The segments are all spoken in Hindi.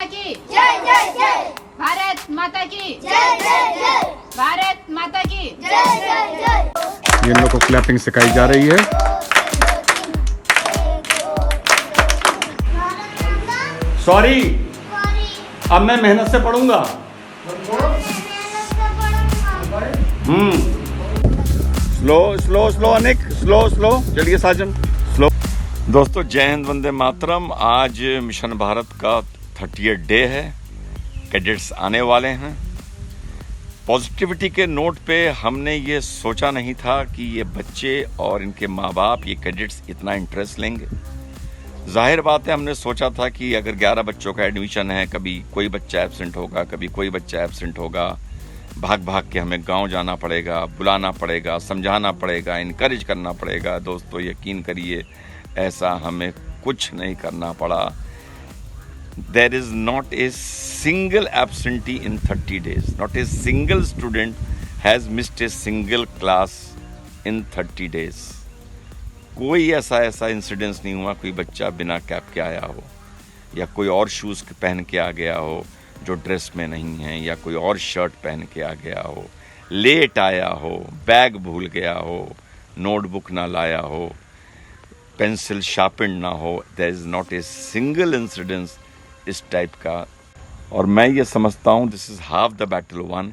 की जय जय जय। भारत माता की जय जय जय। भारत माता की जय जय जय। ये इन लोग को क्लैपिंग सिखाई जा रही है। सॉरी, अब मैं मेहनत से पढ़ूंगा। Slow slow slow Anik, slow slow, चलिए साजन स्लो। दोस्तों जय हिंद, वंदे मातरम। आज मिशन भारत का 30th डे है। कैडेट्स आने वाले हैं। पॉजिटिविटी के नोट पे हमने ये सोचा नहीं था कि ये बच्चे और इनके माँ बाप, ये कैडेट्स इतना इंटरेस्ट लेंगे। जाहिर बात है, हमने सोचा था कि अगर 11 बच्चों का एडमिशन है, कभी कोई बच्चा एब्सेंट होगा, कभी कोई बच्चा एब्सेंट होगा, भाग भाग के हमें गांव जाना पड़ेगा, बुलाना पड़ेगा, समझाना पड़ेगा, इनकरेज करना पड़ेगा। दोस्तों यकीन करिए, ऐसा हमें कुछ नहीं करना पड़ा। There is not a single absentee in 30 days. Not a single student has missed a single class in 30 days. कोई ऐसा इंसिडेंस नहीं हुआ कोई बच्चा बिना कैप के आया हो, या कोई और शूज़ पहन के आ गया हो जो ड्रेस में नहीं है, या कोई और शर्ट पहन के आ गया हो, लेट आया हो, बैग भूल गया हो, नोटबुक ना लाया हो, पेंसिल शार्पन ना हो। There is not a single incidence इस टाइप का। और मैं ये समझता हूँ this is half the battle won.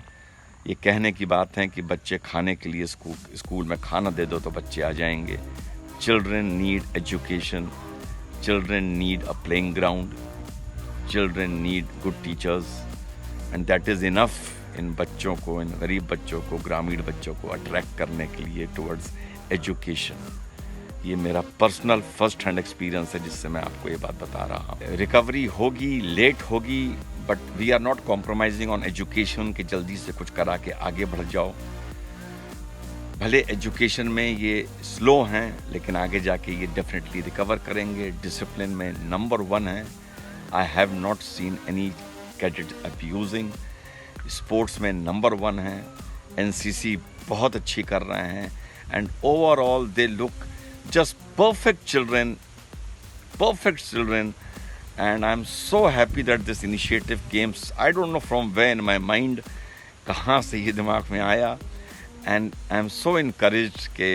ये कहने की बात है कि बच्चे खाने के लिए स्कूल में खाना दे दो तो बच्चे आ जाएंगे। Children need education, children need a playing ground, children need good teachers, and that is enough in बच्चों को, इन गरीब बच्चों को, ग्रामीण बच्चों को अट्रैक्ट करने के लिए टुवर्ड्स एजुकेशन। ये मेरा पर्सनल फर्स्ट हैंड एक्सपीरियंस है जिससे मैं आपको ये बात बता रहा हूँ। रिकवरी होगी, लेट होगी, but we are not compromising on education कि जल्दी से कुछ करा के आगे बढ़ जाओ। भले एजुकेशन में ये स्लो हैं, लेकिन आगे जाके ये डेफिनेटली रिकवर करेंगे। डिसिप्लिन में नंबर 1 है। I have not seen any cadet abusing. Sports में नंबर 1 है। एनसीसी बहुत अच्छी कर रहे हैं, and overall they look just perfect children, and I'm so happy that this initiative came. I don't know from where in my mind, कहाँ से ये दिमाग में आया, and I'm so encouraged कि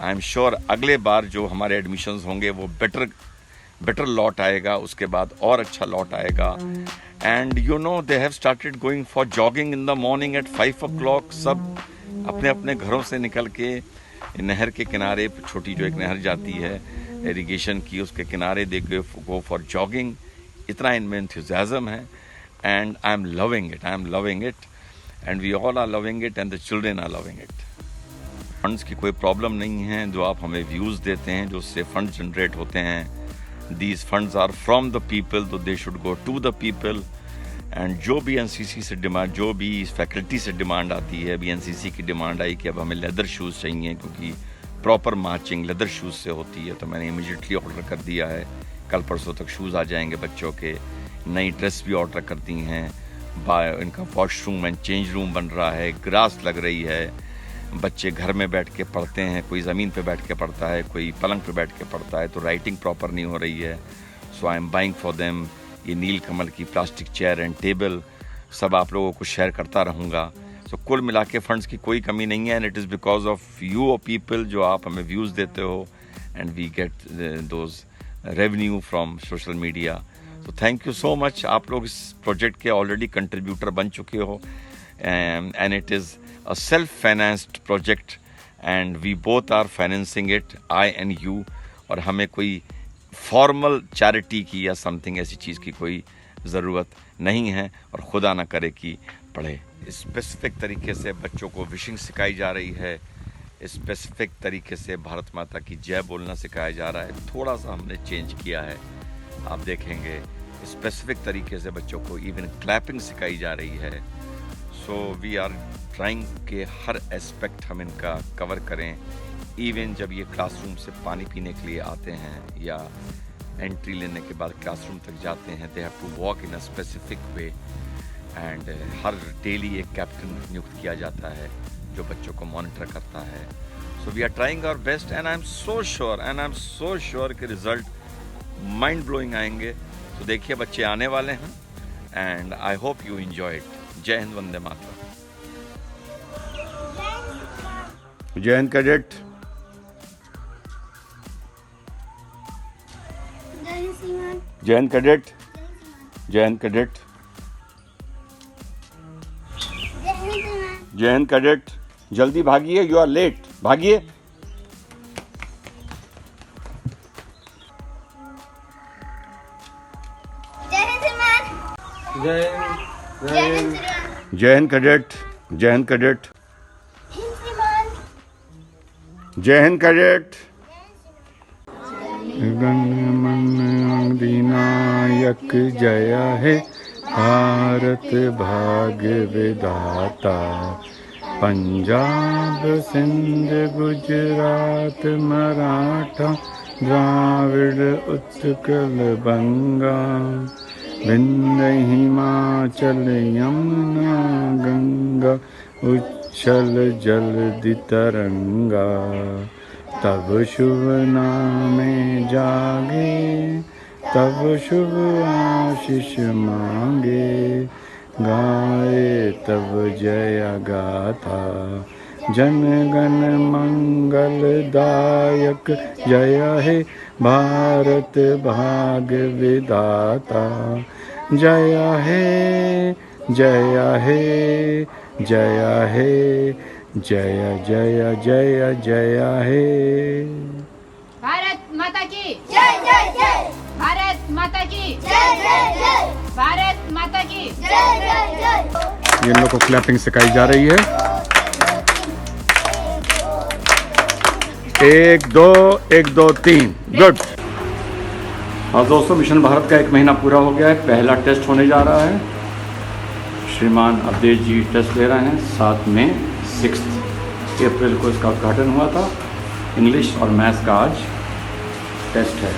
I'm sure अगले बार जो हमारे एडमिशन्स होंगे वो better लॉट आएगा, उसके बाद और अच्छा लॉट आएगा। And you know they have started going for jogging in the morning at 5 o'clock। सब अपने अपने घरों से निकल के नहर के किनारे, छोटी जो एक नहर जाती है इरिगेशन की, उसके किनारे दे गो फॉर जॉगिंग। इतना इनमें एंथुसियाज्म है, and I am loving it, and we all are loving it, and the children are loving it. Funds की कोई प्रॉब्लम नहीं है। जो आप हमें व्यूज़ देते हैं, जो उससे फंड जनरेट होते हैं, these funds are from the people, so they should go to the people. And जो भी एनसीसी से डिमांड, जो भी फैकल्टी से डिमांड आती है, अभी एनसीसी की डिमांड आई कि अब हमें लेदर शूज़ चाहिए क्योंकि प्रॉपर मार्चिंग लेदर शूज़ से होती है, तो मैंने इमीडिएटली ऑर्डर कर दिया है। कल परसों तक शूज़ आ जाएंगे बच्चों के। नई ड्रेस भी ऑर्डर कर दी हैं। इनका वॉशरूम एंड चेंज रूम बन रहा है, ग्रास लग रही है। बच्चे घर में बैठ के पढ़ते हैं, कोई ज़मीन पे बैठ के पढ़ता है, कोई पलंग पे बैठ के पढ़ता है, तो राइटिंग प्रॉपर नहीं हो रही है। So I am buying for them ये नील कमल की प्लास्टिक चेयर एंड टेबल, सब आप लोगों को शेयर करता रहूँगा। सो कुल मिला के फंड्स की कोई कमी नहीं है, and it is because of you people, जो आप हमें व्यूज़ देते हो, and we get those revenue from social media. तो थैंक यू सो मच। आप लोग इस प्रोजेक्ट के ऑलरेडी कंट्रीब्यूटर बन चुके हो, and it is a self financed project, and we both are financing it, I and you. और हमें कोई फॉर्मल चैरिटी की या समथिंग ऐसी चीज़ की कोई ज़रूरत नहीं है, और खुदा ना करे कि पढ़े। स्पेसिफिक तरीके से बच्चों को विशिंग सिखाई जा रही है, स्पेसिफिक तरीके से भारत माता की जय बोलना सिखाया जा रहा है। थोड़ा सा हमने चेंज किया है, आप देखेंगे। स्पेसिफिक तरीके से बच्चों को इवन क्लैपिंग सिखाई जा रही है। सो वी आर ट्राइंग के हर एस्पेक्ट हम इनका कवर करें। इवन जब ये क्लासरूम से पानी पीने के लिए आते हैं या एंट्री लेने के बाद क्लासरूम तक जाते हैं, they have to walk in a specific way, and हर डेली एक कैप्टन नियुक्त किया जाता है जो बच्चों को मॉनिटर करता है। So we are trying our best, and I am so sure कि रिजल्ट माइंड ब्लोइंग आएंगे। तो देखिए बच्चे आने वाले हैं, and I hope you enjoy it. Jai Hind, Vande Mataram. Jai Hind Cadet. Jai Hind Cadet. Jai Hind Cadet. जय हिंद कैडेट. जल्दी भागिए, यू आर लेट. भागिए. जय हिंद कैडेट. जय हिंद कैडेट. जय हिंद कैडेट. गण अधिनायक जय हे भारत भाग्य विधाता. पंजाब सिंध गुजरात मराठा द्राविड़ उत्कल बंगा. विंध्य हिमाचल यमुना गंगा उच्छल जलधि तरंगा. तब शुभ नामे जागे, तब शुभ आशीष मांगे. गाए तब जय गाथा, जन गण मंगल दायक. जय हे भारत भाग्य विधाता. जय हे, जय हे, जय हे, जय जय जय जय हे. भारत माता की जय जय जय. भारत माता की जय जय जय. भारत माता की जय जय जय. ये इन लोग को क्लैपिंग सिखाई जा रही है. 1 2 1 2 3. गुड. हाँ दोस्तों, मिशन भारत का 1 महीना पूरा हो गया है. पहला टेस्ट होने जा रहा है. श्रीमान अवधेश जी टेस्ट ले रहे हैं. 7 में 6 अप्रैल को इसका उद्घाटन हुआ था. इंग्लिश और मैथ्स का आज टेस्ट है.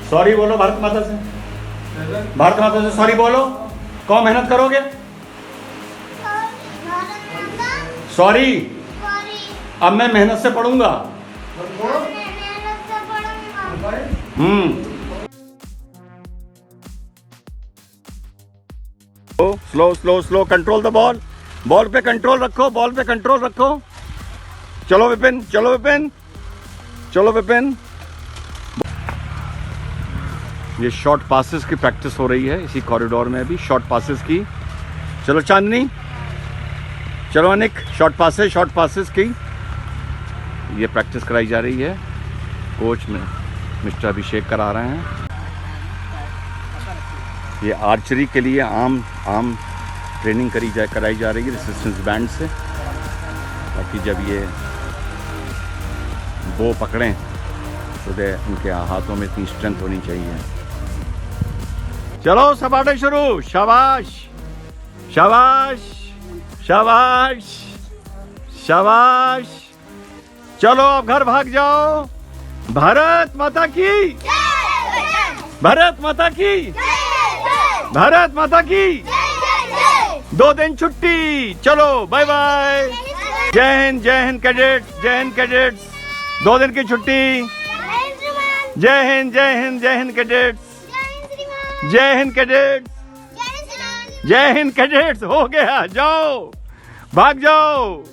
सॉरी बोलो भारत माता से. भारत माता से सॉरी बोलो. कौन मेहनत करोगे? सॉरी. अब मैं मेहनत से पढ़ूंगा. Slow slow slow. Control the ball. Ball पे कंट्रोल रखो. बॉल पे कंट्रोल रखो. चलो विपिन, चलो विपिन, चलो विपिन. ये शॉर्ट पासेस की प्रैक्टिस हो रही है इसी कॉरिडोर में अभी. शॉर्ट पासेस की. चलो चांदनी, चलो अनिक. शॉर्ट पासेस की ये प्रैक्टिस कराई जा रही है. कोच में मिस्टर अभिषेक करा रहे हैं. ये आर्चरी के लिए आम ट्रेनिंग कराई जा रही है रेसिस्टेंस बैंड से, ताकि जब ये बो पकड़ें तो उनके हाथों में इतनी स्ट्रेंथ होनी चाहिए. चलो सपाटे शुरू. शाबाश शाबाश शाबाश शाबाश. चलो अब घर भाग जाओ. भारत माता की, भारत माता की, भारत माता की. 2 दिन छुट्टी. चलो बाय बाय. जय हिंद कैडेट. जय हिंद कैडेट्स. 2 दिन की छुट्टी. जय हिंद जय हिंद जय हिंद कैडेट्स. जय हिंद कैडेट्स. जय हिंद कैडेट्स. हो गया. जाओ, भाग जाओ.